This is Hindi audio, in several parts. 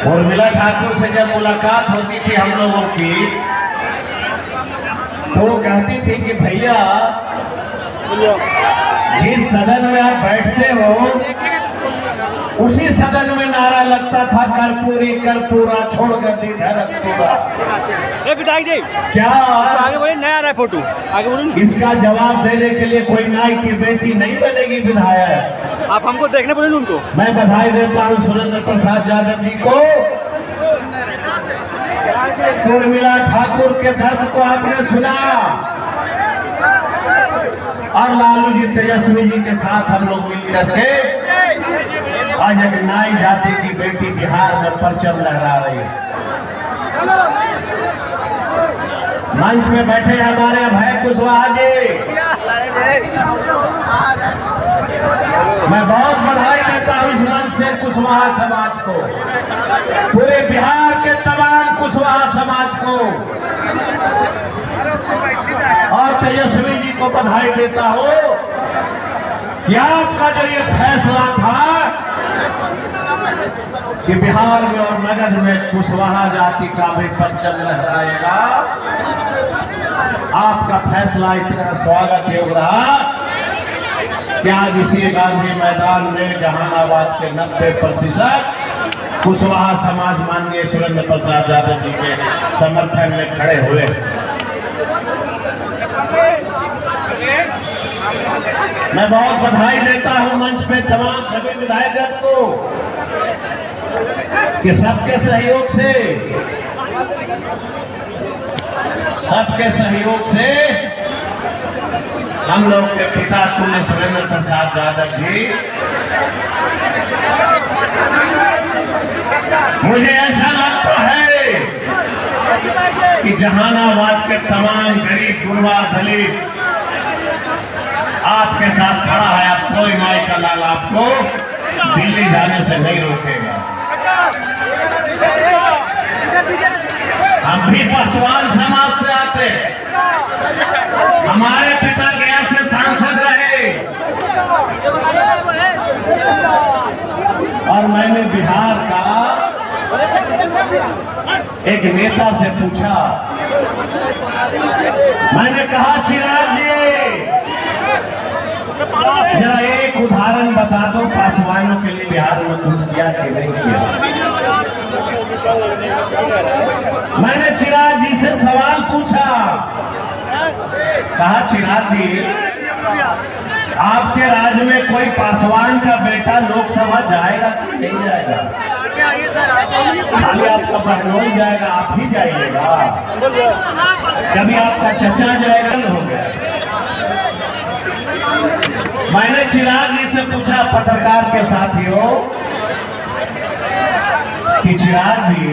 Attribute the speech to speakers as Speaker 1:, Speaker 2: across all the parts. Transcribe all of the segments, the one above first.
Speaker 1: उर्मिला ठाकुर से जब मुलाकात होती थी हम लोगों की, तो वो कहती थी कि भैया जिस सदन में आप बैठते हो उसी सदन में नारा लगता था कर्पूरी कर्पूरा छोड़ कर
Speaker 2: विधायक जी
Speaker 1: क्या
Speaker 2: आगे बोलिए, नया आ रहा है फोटो, आगे बोलिए।
Speaker 1: इसका जवाब देने के लिए कोई नाई की बेटी नहीं बनेगी विधायक।
Speaker 2: आप हमको देखने बोलिए उनको।
Speaker 1: मैं बधाई देता हूँ सुरेंद्र प्रसाद यादव जी को। उर्मिला ठाकुर के दर्द को आपने सुना और लालू जी तेजस्वी जी के साथ हम लोग मिलकर के आज एक नाई जाति की बेटी बिहार में परचम लहरा रही है। मंच में बैठे हमारे अभय कुशवाहा जी, मैं बहुत बधाई देता हूं इस मंच से कुशवाहा समाज को, पूरे बिहार के तमाम कुशवाहा समाज को, और तेजस्वी जी को बधाई देता हूं कि आपका जो ये फैसला था कि बिहार में और नगद में कुशवाहा जाति का भी परचम लहराएगा, आपका फैसला इतना स्वागत योग्य रहा कि आज इसी गांधी मैदान में जहानाबाद के 90% कुशवाहा समाज माननीय सुरेंद्र प्रसाद यादव जी के समर्थन में खड़े हुए। मैं बहुत बधाई देता हूं मंच पे तमाम सभी विधायक को कि सबके सहयोग से हम लोग के पिता तुल्य सुरेंद्र प्रसाद यादव जी, मुझे ऐसा लगता है कि जहानाबाद के तमाम गरीब गुरबा दलित आपके साथ खड़ा है। आप कोई माई का लाल आपको दिल्ली जाने से नहीं रोकेगा। हम भी पासवान समाज से आते हैं, हमारे पिता गया से सांसद रहे और मैंने बिहार का एक नेता से पूछा, मैंने कहा चिराग जी जरा एक उदाहरण बता दो पासवानों के लिए बिहार में कुछ किया कि नहीं किया। मैंने चिराग जी से सवाल पूछा, कहा चिराग जी आपके राज्य में कोई पासवान का बेटा लोकसभा जाएगा कि नहीं जाएगा? खाली आपका बहनोई जाएगा, आप ही जाइएगा, कभी आपका चचा जाएगा हो गया। मैंने चिराग जी से पूछा पत्रकार के साथियों कि चिराग जी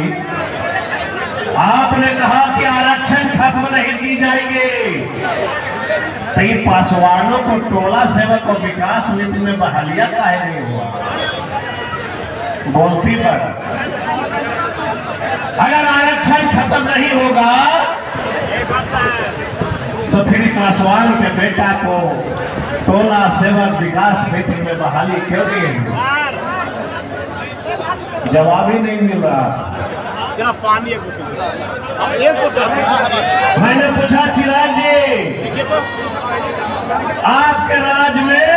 Speaker 1: आपने कहा कि आरक्षण खत्म नहीं की जाएंगे, तो ये पासवानों को टोला सेवक और विकास नीति में बहालिया काहे नहीं हुआ? बोलती पर अगर आरक्षण खत्म नहीं होगा तो फिर पासवान के बेटा को टोला सेवक विकास नीति में बहाली क्यों दी? जवाब ही नहीं मिल रहा।
Speaker 2: पानी
Speaker 1: मैंने पूछा चिराग जी आपके राज्य में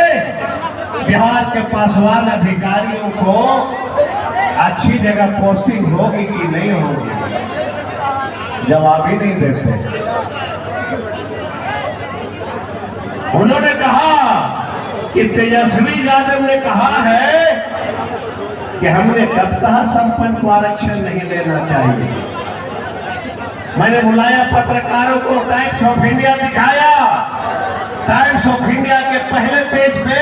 Speaker 1: बिहार के पासवान अधिकारियों को अच्छी जगह पोस्टिंग होगी कि नहीं होगी? जवाब ही नहीं देते। उन्होंने कहा कि तेजस्वी यादव ने कहा है कि हमने कब कहा संपन्न को आरक्षण नहीं देना चाहिए। मैंने बुलाया पत्रकारों को, टाइम्स ऑफ इंडिया दिखाया, टाइम्स ऑफ इंडिया के पहले पेज पे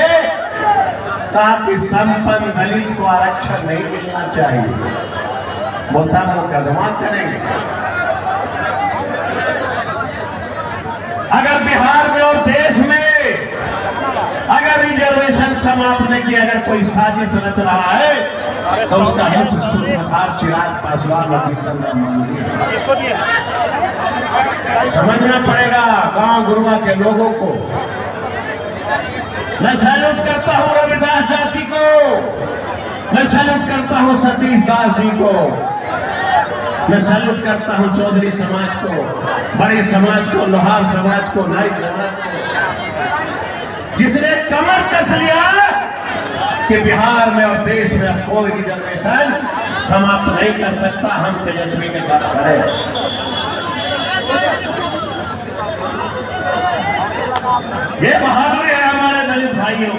Speaker 1: कहा कि संपन्न दलित को आरक्षण नहीं मिलना चाहिए, बोलता मुकदमा करेंगे। अगर बिहार में और देश में अगर रिजर्वेशन समाप्त नहीं किया, अगर कोई साजिश रच रहा है तो उसका मुख्य सूत्रधार चिराग पासवान समझना पड़ेगा गांव गुरुआ के लोगों को। मैं सैल्यूट करता हूं रविदास जाति को, मैं सैल्यूट करता हूं सतीश दास जी को, मैं सैल्यूट करता हूं चौधरी समाज को, बड़ी समाज को, लोहार समाज को, नाई समाज को, जिसने कमर कस लिया कि बिहार में और देश में अब कोई रिजर्वेशन समाप्त नहीं कर सकता। हम तेजस्वी के साथ खड़े। ये बहादुरी है हमारे दलित भाइयों।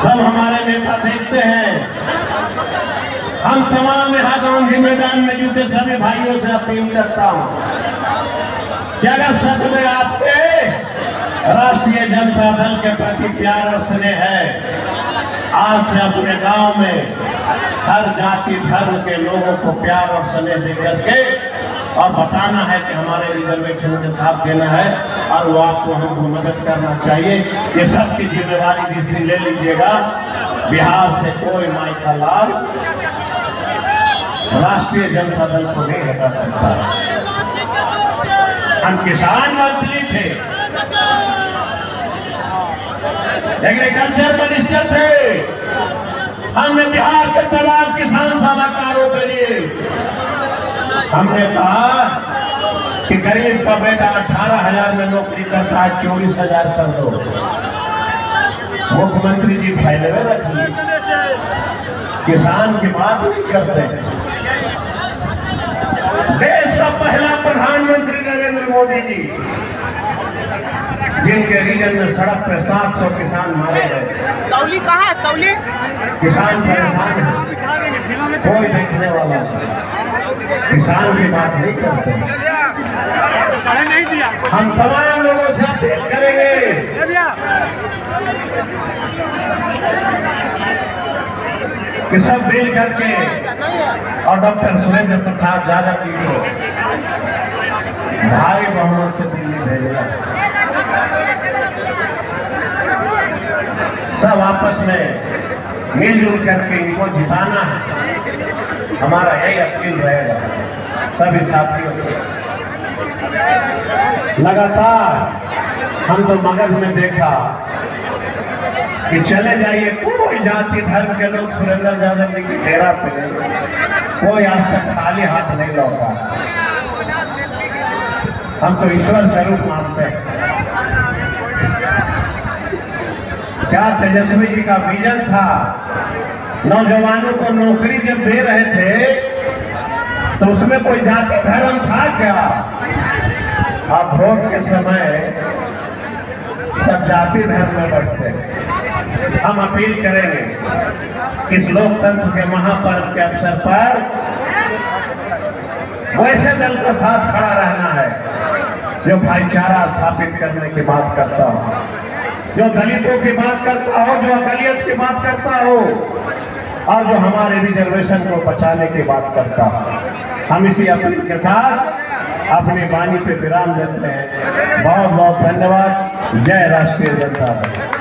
Speaker 1: सब हमारे नेता देखते हैं। हम तमाम यहाँ गांधी मैदान में जुटे सभी भाइयों से अपील करता हूं कि अगर सच में आपके राष्ट्रीय जनता दल के प्रति प्यार और स्नेह है, आज से अपने गांव में हर जाति धर्म के लोगों को प्यार और स्नेह देकर के और बताना है कि हमारे रिजर्वेशन के साथ देना है और वो आपको हमको मदद करना चाहिए। ये सबकी जिम्मेवारी जिस दिन ले लीजिएगा, बिहार से कोई माइका लाल राष्ट्रीय जनता दल को नहीं हटा सकता। हम किसान मंत्री थे, एग्रीकल्चर मिनिस्टर थे, हमने बिहार के तमाम किसान सलाहकारों के लिए हमने कहा कि गरीब का बेटा 18,000 में नौकरी करता है, 24,000 कर दो। मुख्यमंत्री जी फायदे में रखिए, किसान की बात नहीं करते। देश का पहला प्रधानमंत्री नरेंद्र मोदी जी, जिनके रीजन में सड़क पे 700 किसान मारे गए।
Speaker 2: तौली कहाँ है तौली?
Speaker 1: किसान परेशान है, कोई देखने वाला किसान की बात नहीं करते। हम तमाम लोगों से अपील करेंगे कि सब मिल करके और डॉक्टर सुरेंद्र प्रताप यादव जी को भारी बहुमत से दिल्ली भेजना। सब आपस में मिलजुल करके इनको जिताना है, हमारा यही अपील रहेगा सभी साथियों से। लगातार हम तो मगध में देखा कि चले जाइए, कोई जाति धर्म के लोग सुरेंद्र यादव जी की डेरा पे कोई आज तक खाली हाथ नहीं लौटा। हम तो ईश्वर स्वरूप मानते हैं। क्या तेजस्वी जी का विजन था, नौजवानों को नौकरी जब दे रहे थे तो उसमें कोई जाति धर्म था क्या? अब वोट के समय सब जाति धर्म में बैठते हैं। हम अपील करेंगे इस लोकतंत्र के महापर्व के अवसर पर वैसे दल का साथ खड़ा रहना है जो भाईचारा स्थापित करने की बात करता हो, जो दलितों की बात करता हो, जो अकलियत की बात करता हो और जो हमारे रिजर्वेशन को बचाने की बात करता हो। हम इसी अपील के साथ अपनी वाणी पे विराम देते हैं। बहुत बहुत धन्यवाद। जय राष्ट्रीय जनता दल।